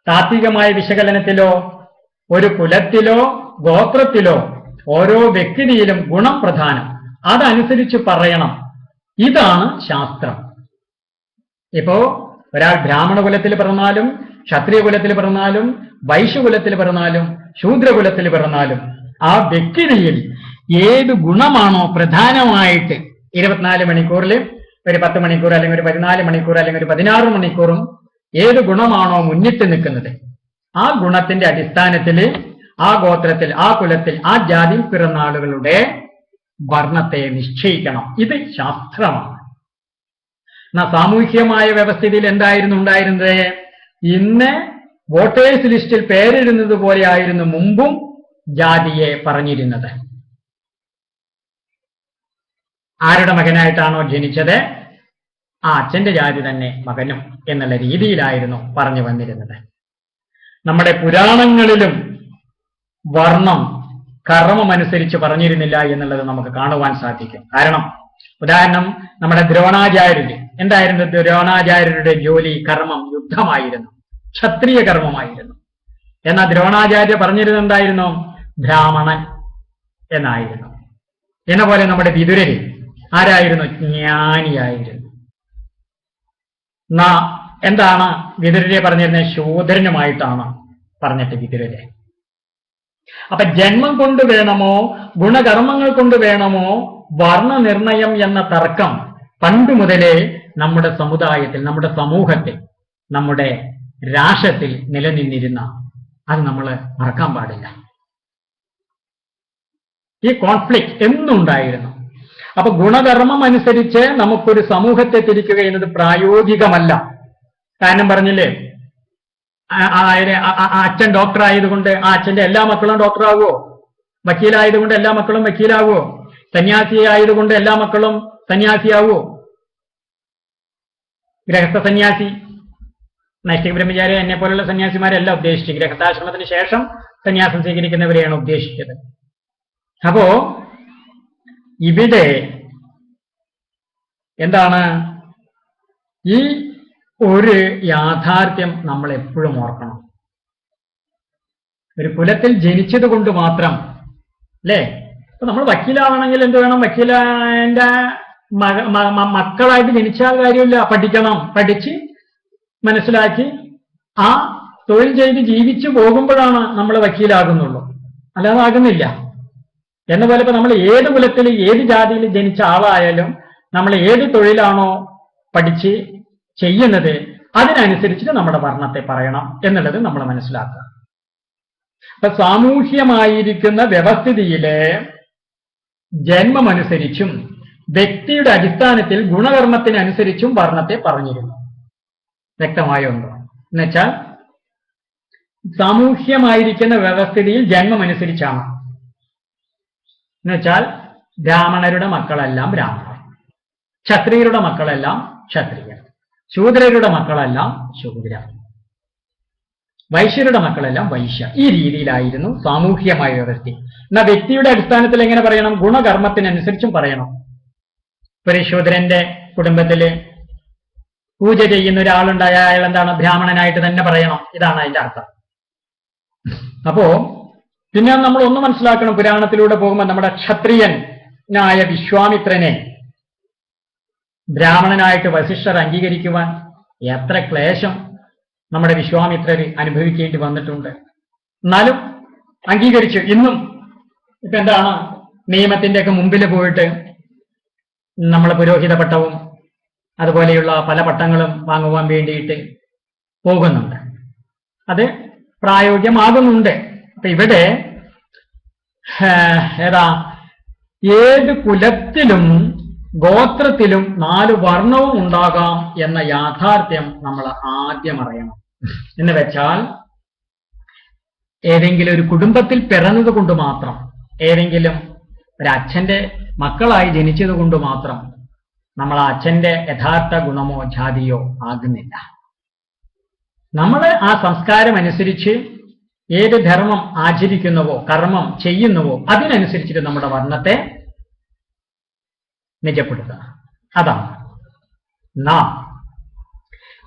താത്വികമായ വിശകലനത്തിലോ ഒരു കുലത്തിലോ ഗോത്രത്തിലോ ഓരോ വ്യക്തിയിലും ഗുണം പ്രധാനം, അതനുസരിച്ച് പറയണം. ഇതാണ് ശാസ്ത്രം. ഇപ്പോ ഒരാൾ ബ്രാഹ്മണ കുലത്തിൽ പിറന്നാലും, ക്ഷത്രിയ കുലത്തിൽ പിറന്നാലും, വൈശ്യകുലത്തിൽ പിറന്നാലും, ശൂദ്രകുലത്തിൽ പിറന്നാലും ആ വ്യക്തിയിൽ ഏത് ഗുണമാണോ പ്രധാനമായിട്ട് 24 മണിക്കൂറിൽ ഒരു 10 മണിക്കൂർ അല്ലെങ്കിൽ ഒരു 14 മണിക്കൂർ അല്ലെങ്കിൽ ഒരു 16 മണിക്കൂറും ഏത് ഗുണമാണോ മുന്നിട്ട് നിൽക്കുന്നത്, ആ ഗുണത്തിന്റെ അടിസ്ഥാനത്തിൽ ആ ഗോത്രത്തിൽ, ആ കുലത്തിൽ, ആ ജാതിയിൽ പിറന്ന ആളുകളുടെ വർണ്ണത്തെ നിശ്ചയിക്കണം. ഇത് ശാസ്ത്രമാണ്. എന്നാ സാമൂഹ്യമായ വ്യവസ്ഥിതിയിൽ എന്തായിരുന്നു ഉണ്ടായിരുന്നത്? ഇന്ന് വോട്ടേഴ്സ് ലിസ്റ്റിൽ പേരിടുന്നത് പോലെയായിരുന്നു മുമ്പും ജാതിയെ പറഞ്ഞിരുന്നത്. ആരുടെ മകനായിട്ടാണോ ജനിച്ചത് ആ അച്ഛന്റെ ജാതി തന്നെ മകനും എന്നുള്ള രീതിയിലായിരുന്നു പറഞ്ഞു വന്നിരുന്നത്. നമ്മുടെ പുരാണങ്ങളിലും വർണ്ണം കർമ്മമനുസരിച്ച് പറഞ്ഞിരുന്നില്ല എന്നുള്ളത് നമുക്ക് കാണുവാൻ സാധിക്കും. കാരണം ഉദാഹരണം നമ്മുടെ ദ്രോണാചാര്യര് എന്തായിരുന്നു? ദ്രോണാചാര്യരുടെ ജോലി കർമ്മം യുദ്ധമായിരുന്നു, ക്ഷത്രിയ കർമ്മമായിരുന്നു. എന്നാൽ ദ്രോണാചാര്യ പറഞ്ഞിരുന്നത് എന്തായിരുന്നു? ബ്രാഹ്മണൻ എന്നായിരുന്നു. എന്നപോലെ നമ്മുടെ വിതുരര് ആരായിരുന്നു? ജ്ഞാനിയായിരുന്നു. എന്താണ് വിതുരരെ പറഞ്ഞിരുന്നത്? ശൂദ്രനുമായിട്ടാണ് പറഞ്ഞിട്ട് വിതുരരെ. അപ്പൊ ജന്മം കൊണ്ട് വേണമോ ഗുണകർമ്മങ്ങൾ കൊണ്ട് വേണമോ വർണ്ണനിർണയം എന്ന തർക്കം പണ്ട് മുതലേ നമ്മുടെ സമുദായത്തിൽ, നമ്മുടെ സമൂഹത്തിൽ, നമ്മുടെ രാഷ്ട്രത്തിൽ നിലനിന്നിരുന്ന അത് നമ്മൾ മറക്കാൻ പാടില്ല. ഈ കോൺഫ്ലിക്റ്റ് എന്നും ഉണ്ടായിരുന്നു. അപ്പൊ ഗുണകർമ്മം അനുസരിച്ച് നമുക്കൊരു സമൂഹത്തെ തിരിക്കുക എന്നത് പ്രായോഗികമല്ല. കാരണം പറഞ്ഞില്ലേ, അച്ഛൻ ഡോക്ടർ ആയതുകൊണ്ട് ആ അച്ഛന്റെ എല്ലാ മക്കളും ഡോക്ടറാകുമോ? വക്കീലായതുകൊണ്ട് എല്ലാ മക്കളും വക്കീലാകുമോ? സന്യാസി ആയതുകൊണ്ട് എല്ലാ മക്കളും സന്യാസിയാവുമോ? ഗൃഹസ്ഥ സന്യാസി, നൈഷ്ഠിക ബ്രഹ്മചാരി എന്നെ പോലുള്ള സന്യാസിമാരെല്ലാം ഉദ്ദേശിച്ചു. ഗൃഹസ്ഥാശ്രമത്തിന് ശേഷം സന്യാസം സ്വീകരിക്കുന്നവരെയാണ് ഉദ്ദേശിച്ചത്. അപ്പോ ഇവിടെ എന്താണ് ഈ ഒരു യാഥാർത്ഥ്യം നമ്മൾ എപ്പോഴും ഓർക്കണം. ഒരു കുലത്തിൽ ജനിച്ചത് കൊണ്ട് മാത്രം അല്ലേ? ഇപ്പൊ നമ്മൾ വക്കീലാവണമെങ്കിൽ എന്ത് വേണം? വക്കീലിന്റെ മക്കളായിട്ട് ജനിച്ചാൽ കാര്യമില്ല. പഠിക്കണം, പഠിച്ച് മനസ്സിലാക്കി ആ തൊഴിൽ ചെയ്ത് ജീവിച്ചു പോകുമ്പോഴാണ് നമ്മൾ വക്കീലാകുന്നുള്ളൂ, അല്ലാതെ ആകുന്നില്ല. എന്നപോലെ ഇപ്പൊ നമ്മൾ ഏത് കുലത്തിൽ ഏത് ജാതിയിൽ ജനിച്ച ആളായാലും നമ്മൾ ഏത് തൊഴിലാണോ പഠിച്ച് ചെയ്യുന്നത് അതിനനുസരിച്ചിട്ട് നമ്മുടെ വർണ്ണത്തെ പറയണം എന്നുള്ളത് നമ്മൾ മനസ്സിലാക്കുക. അപ്പൊ സാമൂഹ്യമായിരിക്കുന്ന വ്യവസ്ഥിതിയിലെ ജന്മമനുസരിച്ചും വ്യക്തിയുടെ അടിസ്ഥാനത്തിൽ ഗുണകർമ്മത്തിനനുസരിച്ചും വർണ്ണത്തെ പറഞ്ഞിരുന്നു. വ്യക്തമായുണ്ടോ? എന്നുവെച്ചാൽ സാമൂഹ്യമായിരിക്കുന്ന വ്യവസ്ഥിതിയിൽ ജന്മമനുസരിച്ചാണ്. എന്നുവെച്ചാൽ ബ്രാഹ്മണരുടെ മക്കളെല്ലാം ബ്രാഹ്മണർ, ക്ഷത്രിയരുടെ മക്കളെല്ലാം ക്ഷത്രിയർ, ശൂദ്രരുടെ മക്കളെല്ലാം ശൂദ്ര, വൈശ്യരുടെ മക്കളെല്ലാം വൈശ്യ. ഈ രീതിയിലായിരുന്നു സാമൂഹ്യമായ വ്യവസ്ഥ. എന്നാൽ വ്യക്തിയുടെ അടിസ്ഥാനത്തിൽ എങ്ങനെ പറയണം? ഗുണകർമ്മത്തിനനുസരിച്ചും പറയണം. ഒരു ശൂദ്രന്റെ കുടുംബത്തില് പൂജ ചെയ്യുന്ന ഒരാളുണ്ടായ അയാൾ എന്താണ്? ബ്രാഹ്മണനായിട്ട് തന്നെ പറയണം. ഇതാണ് അതിന്റെ അർത്ഥം. അപ്പോ പിന്നെ നമ്മൾ ഒന്ന് മനസ്സിലാക്കണം. പുരാണത്തിലൂടെ പോകുമ്പോൾ നമ്മുടെ ക്ഷത്രിയനായ വിശ്വാമിത്രനെ ബ്രാഹ്മണനായിട്ട് വസിഷ്ഠർ അംഗീകരിക്കുവാൻ എത്ര ക്ലേശം നമ്മുടെ വിശ്വാമിത്രർ അനുഭവിക്കേണ്ടി വന്നിട്ടുണ്ട്. എന്നാലും അംഗീകരിച്ചു. ഇന്നും ഇപ്പൊ എന്താണ്, നിയമത്തിന്റെ ഒക്കെ മുമ്പിൽ പോയിട്ട് നമ്മൾ പുരോഹിത പട്ടവും അതുപോലെയുള്ള പല പട്ടങ്ങളും വാങ്ങുവാൻ വേണ്ടിയിട്ട് പോകുന്നുണ്ട്. അത് പ്രായോഗികമാകുന്നുണ്ട്. അപ്പൊ ഇവിടെ ഏത് കുലത്തിലും ഗോത്രത്തിലും 4 വർണ്ണവും ഉണ്ടാകാം എന്ന യാഥാർത്ഥ്യം നമ്മൾ ആദ്യം അറിയണം. എന്ന് വെച്ചാൽ ഏതെങ്കിലും ഒരു കുടുംബത്തിൽ പിറന്നത് കൊണ്ട് മാത്രം, ഏതെങ്കിലും ഒരു അച്ഛന്റെ മക്കളായി ജനിച്ചത് കൊണ്ട് മാത്രം നമ്മൾ ആ അച്ഛന്റെ യഥാർത്ഥ ഗുണമോ ജാതിയോ ആകുന്നില്ല. നമ്മൾ ആ സംസ്കാരം അനുസരിച്ച് ഏത് ധർമ്മം ആചരിക്കുന്നുവോ കർമ്മം ചെയ്യുന്നുവോ അതിനനുസരിച്ചിട്ട് നമ്മുടെ വർണ്ണത്തെ നിജപ്പെടുത്തുക. അതാണ് നാം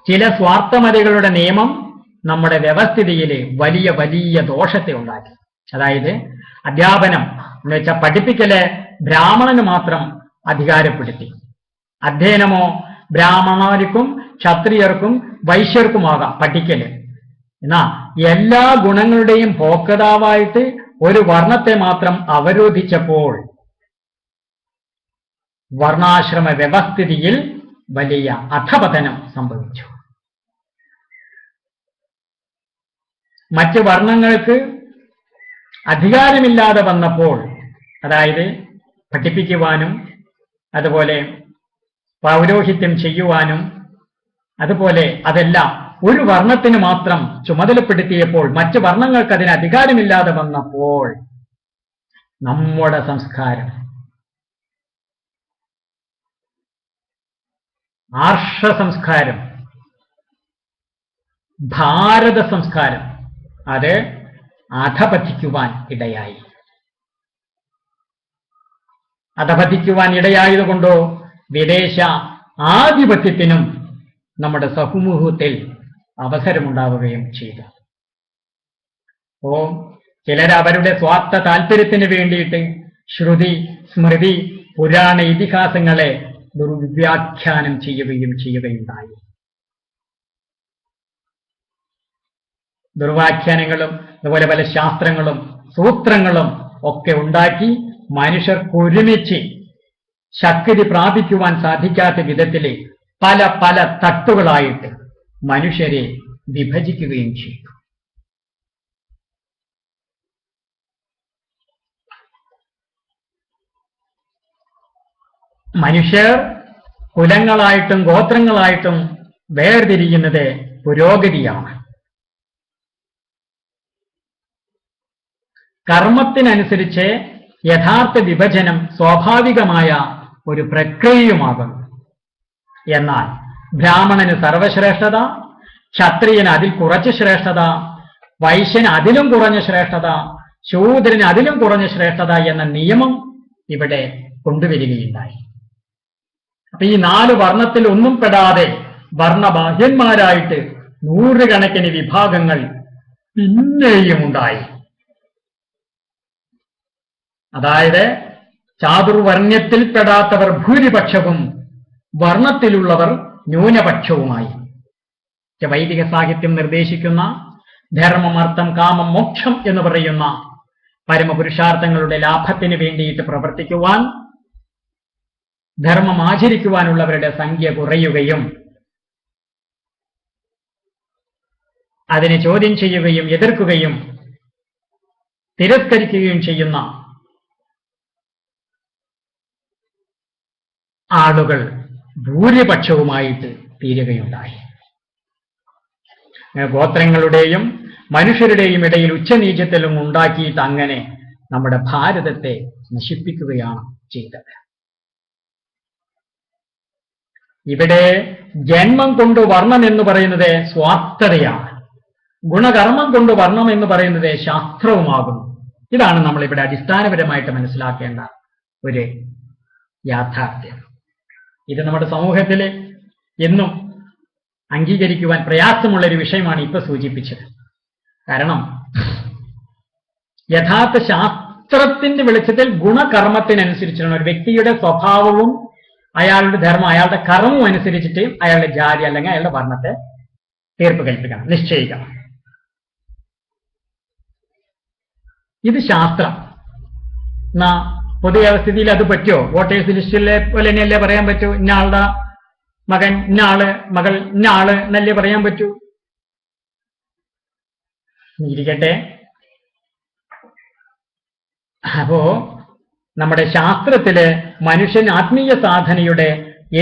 ചില സ്വാർത്ഥമതികളുടെ നിയമം നമ്മുടെ വ്യവസ്ഥിതിയിൽ വലിയ വലിയ ദോഷത്തെ ഉണ്ടാക്കി. അതായത് അധ്യാപനം എന്ന് വെച്ചാൽ പഠിപ്പിക്കല് ബ്രാഹ്മണന് മാത്രം അധികാരപ്പെടുത്തി. അധ്യയനമോ ബ്രാഹ്മണർക്കും ക്ഷത്രിയർക്കും വൈശ്യർക്കുമാകാം പഠിക്കല്. എന്നാ എല്ലാ ഗുണങ്ങളുടെയും ഭോക്താവായിട്ട് ഒരു വർണ്ണത്തെ മാത്രം അവരോധിച്ചപ്പോൾ വർണ്ണാശ്രമ വ്യവസ്ഥിതിയിൽ വലിയ അധപതനം സംഭവിച്ചു. മറ്റ് വർണ്ണങ്ങൾക്ക് അധികാരമില്ലാതെ വന്നപ്പോൾ, അതായത് പഠിപ്പിക്കുവാനും അതുപോലെ പൗരോഹിത്യം ചെയ്യുവാനും അതുപോലെ അതെല്ലാം ഒരു വർണ്ണത്തിന് മാത്രം ചുമതലപ്പെടുത്തിയപ്പോൾ മറ്റ് വർണ്ണങ്ങൾക്ക് അതിന് അധികാരമില്ലാതെ വന്നപ്പോൾ നമ്മുടെ സംസ്കാരം, ആർഷ സംസ്കാരം, ഭാരത സംസ്കാരം അത് അധപതിക്കുവാൻ ഇടയായി. അധപതിക്കുവാൻ ഇടയായതുകൊണ്ടോ വിദേശ ആധിപത്യത്തിനും നമ്മുടെ സമൂഹത്തിൽ അവസരമുണ്ടാവുകയും ചെയ്തു. ചിലർ അവരുടെ സ്വാർത്ഥ താല്പര്യത്തിന് വേണ്ടിയിട്ട് ശ്രുതി സ്മൃതി പുരാണ ഇതിഹാസങ്ങളെ ദുർവ്യാഖ്യാനം ചെയ്യുകയുണ്ടായി. ദുർവ്യാഖ്യാനങ്ങളും അതുപോലെ പല ശാസ്ത്രങ്ങളും സൂത്രങ്ങളും ഒക്കെ ഉണ്ടാക്കി മനുഷ്യർക്കൊരുമിച്ച് ശക്തി പ്രാപിക്കുവാൻ സാധിക്കാത്ത വിധത്തിലെ പല പല തട്ടുകളായിട്ട് മനുഷ്യരെ വിഭജിക്കുകയും ചെയ്തു. മനുഷ്യർ കുലങ്ങളായിട്ടും ഗോത്രങ്ങളായിട്ടും വേർതിരിയുന്നത് പുരോഗതിയാണ്. കർമ്മത്തിനനുസരിച്ച് യഥാർത്ഥ വിഭജനം സ്വാഭാവികമായ ഒരു പ്രക്രിയയുമാകുന്നു. എന്നാൽ ബ്രാഹ്മണന് സർവശ്രേഷ്ഠത, ക്ഷത്രിയന് അതിൽ കുറച്ച് ശ്രേഷ്ഠത, വൈശ്യന് അതിലും കുറഞ്ഞ ശ്രേഷ്ഠത, ശൂദ്രന് അതിലും കുറഞ്ഞ ശ്രേഷ്ഠത എന്ന നിയമം ഇവിടെ കൊണ്ടുവരികയുണ്ടായി. അപ്പൊ ഈ 4 വർണ്ണത്തിൽ ഒന്നും പെടാതെ വർണ്ണബാഹ്യന്മാരായിട്ട് നൂറുകണക്കിന് വിഭാഗങ്ങൾ പിന്നെയും ഉണ്ടായി. അതായത് ചാതുർവർണ്ണ്യത്തിൽപ്പെടാത്തവർ ഭൂരിപക്ഷവും വർണ്ണത്തിലുള്ളവർ ന്യൂനപക്ഷവുമായി. വൈദിക സാഹിത്യം നിർദ്ദേശിക്കുന്ന ധർമ്മം, അർത്ഥം, കാമം, മോക്ഷം എന്ന് പറയുന്ന പരമപുരുഷാർത്ഥങ്ങളുടെ ലാഭത്തിന് വേണ്ടിയിട്ട് പ്രവർത്തിക്കുവാൻ ധർമ്മം ആചരിക്കുവാനുള്ളവരുടെ സംഖ്യ കുറയുകയും അതിനെ ചോദ്യം ചെയ്യുകയും എതിർക്കുകയും തിരസ്കരിക്കുകയും ചെയ്യുന്ന ആളുകൾ ഭൂരിപക്ഷവുമായിട്ട് തീരുകയുണ്ടായി. ഗോത്രങ്ങളുടെയും മനുഷ്യരുടെയും ഇടയിൽ ഉച്ചനീചത്വം ഉണ്ടാക്കിയിട്ട് അങ്ങനെ നമ്മുടെ ഭാരതത്തെ നശിപ്പിക്കുകയാണ് ചെയ്തത്. ഇവിടെ ജന്മം കൊണ്ട് വർണ്ണം എന്ന് പറയുന്നത് സ്വാർത്ഥതയാണ്, ഗുണകർമ്മം കൊണ്ട് വർണ്ണം എന്ന് പറയുന്നത് ശാസ്ത്രവുമാകുന്നു. ഇതാണ് നമ്മളിവിടെ അടിസ്ഥാനപരമായിട്ട് മനസ്സിലാക്കേണ്ട ഒരു യാഥാർത്ഥ്യം. ഇത് നമ്മുടെ സമൂഹത്തിൽ എന്നും അംഗീകരിക്കുവാൻ പ്രയാസമുള്ള ഒരു വിഷയമാണ് ഇപ്പൊ സൂചിപ്പിച്ചത്. കാരണം യഥാർത്ഥ ശാസ്ത്രത്തിന്റെ വെളിച്ചത്തിൽ ഗുണകർമ്മത്തിനനുസരിച്ചാണ് ഒരു വ്യക്തിയുടെ സ്വഭാവവും അയാളുടെ ധർമ്മം അയാളുടെ കർമ്മവും അനുസരിച്ചിട്ട് അയാളുടെ ജാതി അല്ലെങ്കിൽ അയാളുടെ വർണ്ണത്തെ തീർപ്പ് കൽപ്പിക്കണം, നിശ്ചയിക്കണം. ഇത് ശാസ്ത്രം. എന്നാ പൊതുവ്യവസ്ഥിതിയിൽ അത് പറ്റുമോ? വോട്ടേഴ്സ് ലിസ്റ്റിലെ പോലെ തന്നെയല്ലേ പറയാൻ പറ്റൂ? ഇന്നയാളുടെ മകൻ ഇന്നയാള്, മകൾ ഇന്നയാള് എന്നല്ലേ പറയാൻ പറ്റൂ? ഇരിക്കട്ടെ. അപ്പോ നമ്മുടെ ശാസ്ത്രത്തില് മനുഷ്യൻ ആത്മീയ സാധനയുടെ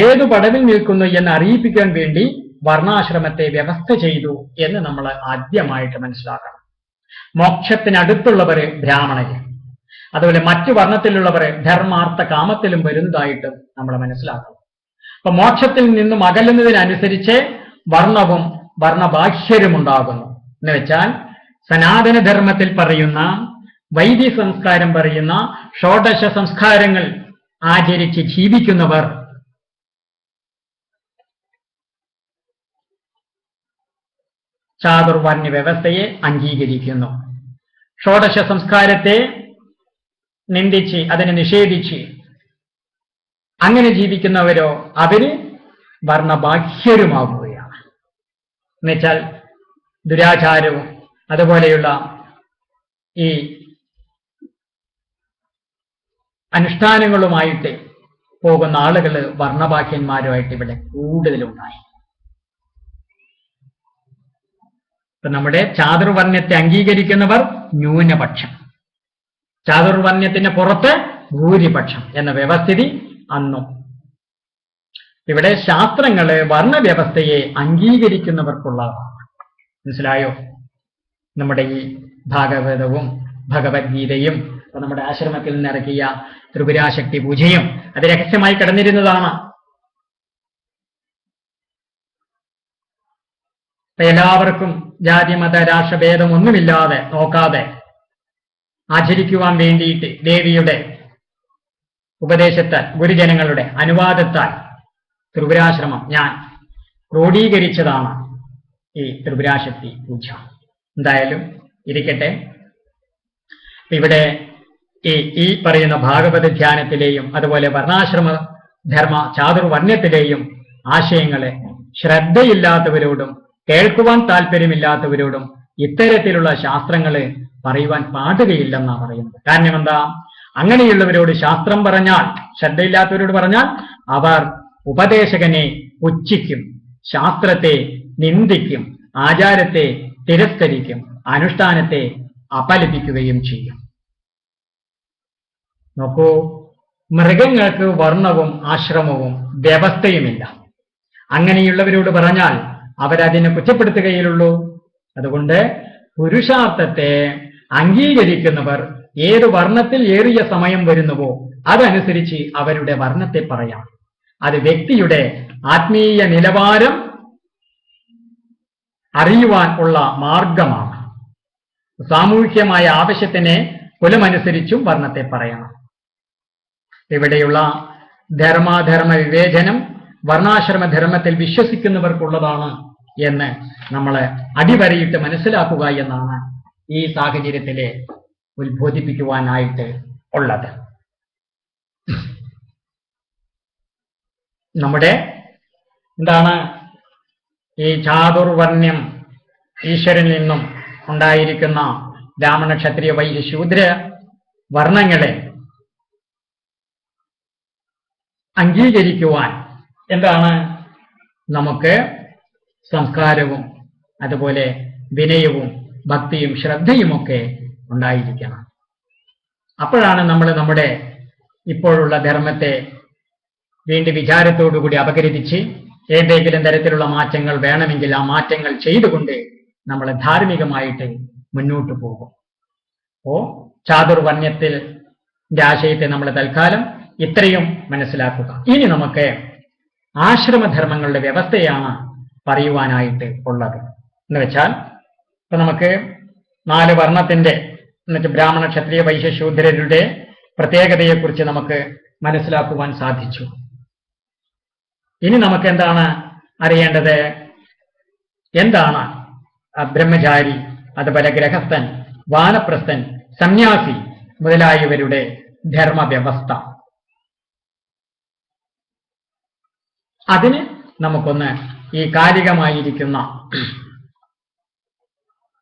ഏതു പടവിൽ നിൽക്കുന്നു എന്ന് അറിയിപ്പിക്കാൻ വേണ്ടി വർണ്ണാശ്രമത്തെ വ്യവസ്ഥ ചെയ്തു എന്ന് നമ്മൾ ആദ്യമായിട്ട് മനസ്സിലാക്കണം. മോക്ഷത്തിനടുത്തുള്ളവര് ബ്രാഹ്മണര്, അതുപോലെ മറ്റു വർണ്ണത്തിലുള്ളവര് ധർമാർത്ഥ കാമത്തിലും വരുന്നതായിട്ട് നമ്മൾ മനസ്സിലാക്കണം. അപ്പൊ മോക്ഷത്തിൽ നിന്നും അകലുന്നതിനനുസരിച്ച് വർണ്ണവും വർണ്ണബാഹ്യരും ഉണ്ടാകുന്നു. എന്ന് വെച്ചാൽ സനാതനധർമ്മത്തിൽ പറയുന്ന വൈദിക സംസ്കാരം പറയുന്ന ഷോഡശ സംസ്കാരങ്ങൾ ആചരിച്ച് ജീവിക്കുന്നവർ ചാതുർവർണ്ണ വ്യവസ്ഥയെ അംഗീകരിക്കുന്നു. ഷോഡശ സംസ്കാരത്തെ നിന്ദിച്ച് അതിനെ നിഷേധിച്ച് അങ്ങനെ ജീവിക്കുന്നവരോ അവര് വർണ്ണബാഹ്യരുമാകുകയാണ്. എന്നുവെച്ചാൽ ദുരാചാരവും അതുപോലെയുള്ള ഈ അനുഷ്ഠാനങ്ങളുമായിട്ട് പോകുന്ന ആളുകൾ വർണ്ണബാഹ്യന്മാരുമായിട്ട് ഇവിടെ കൂടുതലുണ്ടായി. ഇപ്പൊ നമ്മുടെ ചാതുർവർണ്ണത്തെ അംഗീകരിക്കുന്നവർ ന്യൂനപക്ഷം, ചാതുർവർണ്ണത്തിന് പുറത്ത് ഭൂരിപക്ഷം എന്ന വ്യവസ്ഥിതി അന്നും. ഇവിടെ ശാസ്ത്രങ്ങള് വർണ്ണവ്യവസ്ഥയെ അംഗീകരിക്കുന്നവർക്കുള്ളതാണ്. മനസ്സിലായോ? നമ്മുടെ ഈ ഭാഗവതവും ഭഗവത്ഗീതയും നമ്മുടെ ആശ്രമത്തിൽ നിന്നിറക്കിയ ത്രിപുരാശക്തി പൂജയും അത് രഹസ്യമായി കിടന്നിരുന്നതാണ്. എല്ലാവർക്കും ജാതി മത രാഷ്ട്രഭേദം ഒന്നുമില്ലാതെ നോക്കാതെ ആചരിക്കുവാൻ വേണ്ടിയിട്ട് ദേവിയുടെ ഉപദേശത്താൽ ഗുരുജനങ്ങളുടെ അനുവാദത്താൽ ത്രിപുരാശ്രമം ഞാൻ ക്രോഡീകരിച്ചതാണ് ഈ ത്രിപുരാശക്തി പൂജ. എന്തായാലും ഇരിക്കട്ടെ. ഇവിടെ ഈ പറയുന്ന ഭാഗവത ധ്യാനത്തിലെയും അതുപോലെ വർണ്ണാശ്രമ ധർമ്മ ചാതുർവർണ്ണത്തിലെയും ആശയങ്ങളെ ശ്രദ്ധയില്ലാത്തവരോടും കേൾക്കുവാൻ താല്പര്യമില്ലാത്തവരോടും ഇത്തരത്തിലുള്ള ശാസ്ത്രങ്ങള് പറയുവാൻ പാടുകയില്ലെന്നാണ് പറയുന്നത്. കാരണം എന്താ? അങ്ങനെയുള്ളവരോട് ശാസ്ത്രം പറഞ്ഞാൽ, ശ്രദ്ധയില്ലാത്തവരോട് പറഞ്ഞാൽ അവർ ഉപദേശകനെ പുച്ഛിക്കും, ശാസ്ത്രത്തെ നിന്ദിക്കും, ആചാരത്തെ തിരസ്കരിക്കും, അനുഷ്ഠാനത്തെ അപലപിക്കുകയും ചെയ്യും. നോക്കൂ, മൃഗങ്ങൾക്ക് വർണ്ണവും ആശ്രമവും വ്യവസ്ഥയുമില്ല. അങ്ങനെയുള്ളവരോട് പറഞ്ഞാൽ അവരതിനെ കുറ്റപ്പെടുത്തുകയുള്ളൂ. അതുകൊണ്ട് പുരുഷാർത്ഥത്തെ അംഗീകരിക്കുന്നവർ ഏത് വർണ്ണത്തിൽ ഏറിയ സമയം വരുന്നുവോ അതനുസരിച്ച് അവരുടെ വർണ്ണത്തെ പറയാം. അത് വ്യക്തിയുടെ ആത്മീയ നിലവാരം അറിയുവാൻ ഉള്ള മാർഗമാണ്. സാമൂഹ്യമായ ആവശ്യത്തിന് കുലമനുസരിച്ചും വർണ്ണത്തെ പറയണം. ഇവിടെയുള്ള ധർമാധർമ്മ വിവേചനം വർണ്ണാശ്രമധർമ്മത്തിൽ വിശ്വസിക്കുന്നവർക്കുള്ളതാണ് എന്ന് നമ്മൾ അടിവരയിട്ട് മനസ്സിലാക്കുക എന്നാണ് ഈ സാഹചര്യത്തിലെ ഉത്ബോധിപ്പിക്കുവാനായിട്ട് ഉള്ളത്. നമ്മുടെ എന്താണ് ഈ ചാതുർവർണ്ണ്യം ഈശ്വരനിൽ നിന്നും ഉണ്ടായിരിക്കുന്ന ബ്രാഹ്മണ ക്ഷത്രിയ വൈശ്യ ശൂദ്ര വർണ്ണങ്ങളെ അംഗീകരിക്കുവാൻ എന്താണ് നമുക്ക് സംസ്കാരവും അതുപോലെ വിനയവും ഭക്തിയും ശ്രദ്ധയുമൊക്കെ ഉണ്ടായിരിക്കണം. അപ്പോഴാണ് നമ്മൾ നമ്മുടെ ഇപ്പോഴുള്ള ധർമ്മത്തെ വീണ്ടും വിചാരത്തോടുകൂടി അപകരിച്ച് ഏതെങ്കിലും തരത്തിലുള്ള മാറ്റങ്ങൾ വേണമെങ്കിൽ ആ മാറ്റങ്ങൾ ചെയ്തുകൊണ്ട് നമ്മൾ ധാർമ്മികമായിട്ട് മുന്നോട്ട് പോകും. ചാതുർവർണ്ണ്യത്തിൽ ആശയത്തെ നമ്മൾ തൽക്കാലം ഇത്രയും മനസ്സിലാക്കുക. ഇനി നമുക്ക് ആശ്രമധർമ്മങ്ങളുടെ വ്യവസ്ഥയാണ് പറയുവാനായിട്ട് ഉള്ളത്. എന്ന് വെച്ചാൽ ഇപ്പൊ നമുക്ക് 4 വർണ്ണത്തിന്റെ എന്നുവെച്ചാൽ ബ്രാഹ്മണ, ക്ഷത്രിയ, വൈശ്യ, ശൂദ്രരുടെ പ്രത്യേകതയെക്കുറിച്ച് നമുക്ക് മനസ്സിലാക്കുവാൻ സാധിച്ചു. ഇനി നമുക്ക് എന്താണ് അറിയേണ്ടത്? എന്താണ് ബ്രഹ്മചാരി, അതുപോലെ ഗൃഹസ്ഥൻ, വാനപ്രസ്ഥൻ, സന്യാസി മുതലായവരുടെ ധർമ്മവ്യവസ്ഥ? അതിന് നമുക്കൊന്ന് ഈ കാലികമായിരിക്കുന്ന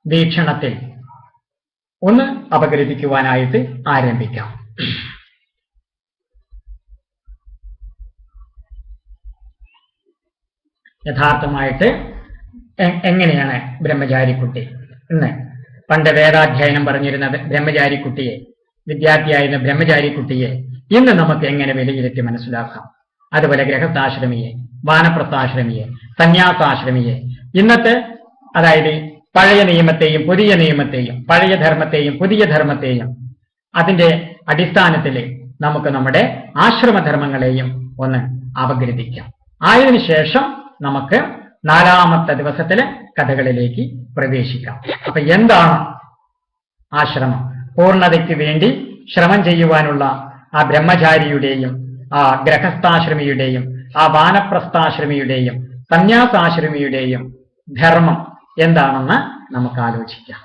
വീക്ഷണത്തിൽ ഒന്ന് അപഗ്രഥിക്കുവാനായിട്ട് ആരംഭിക്കാം. യഥാർത്ഥമായിട്ട് എങ്ങനെയാണ് ബ്രഹ്മചാരിക്കുട്ടി എന്ന് പണ്ട് വേദാധ്യയനം പറഞ്ഞിരുന്നത് ബ്രഹ്മചാരിക്കുട്ടിയെ, വിദ്യാർത്ഥിയായിരുന്ന ബ്രഹ്മചാരിക്കുട്ടിയെ ഇന്ന് നമുക്ക് എങ്ങനെ വിലയിരുത്തി മനസ്സിലാക്കാം? അതുപോലെ ഗൃഹസ്ഥാശ്രമിയെ, വാനപ്രസ്ഥാശ്രമിയെ, സന്യാസാശ്രമിയെ, ഇന്നത്തെ അതായത് പഴയ നിയമത്തെയും പുതിയ നിയമത്തെയും, പഴയ ധർമ്മത്തെയും പുതിയ ധർമ്മത്തെയും അതിന്റെ അടിസ്ഥാനത്തിൽ നമുക്ക് നമ്മുടെ ആശ്രമധർമ്മങ്ങളെയും ഒന്ന് അപഗ്രഥിക്കാം. ആയതിനു ശേഷം നമുക്ക് 4ാമത്തെ ദിവസത്തിലെ കഥകളിലേക്ക് പ്രവേശിക്കാം. അപ്പൊ എന്താണ് ആശ്രമം? പൂർണ്ണതയ്ക്ക് വേണ്ടി ശ്രമം ചെയ്യുവാനുള്ള ആ ബ്രഹ്മചാരിയുടെയും ആ ഗൃഹസ്ഥാശ്രമിയുടെയും ആ വാനപ്രസ്ഥാശ്രമിയുടെയും സന്യാസാശ്രമിയുടെയും ധർമ്മം എന്താണെന്ന് നമുക്ക് ആലോചിക്കാം.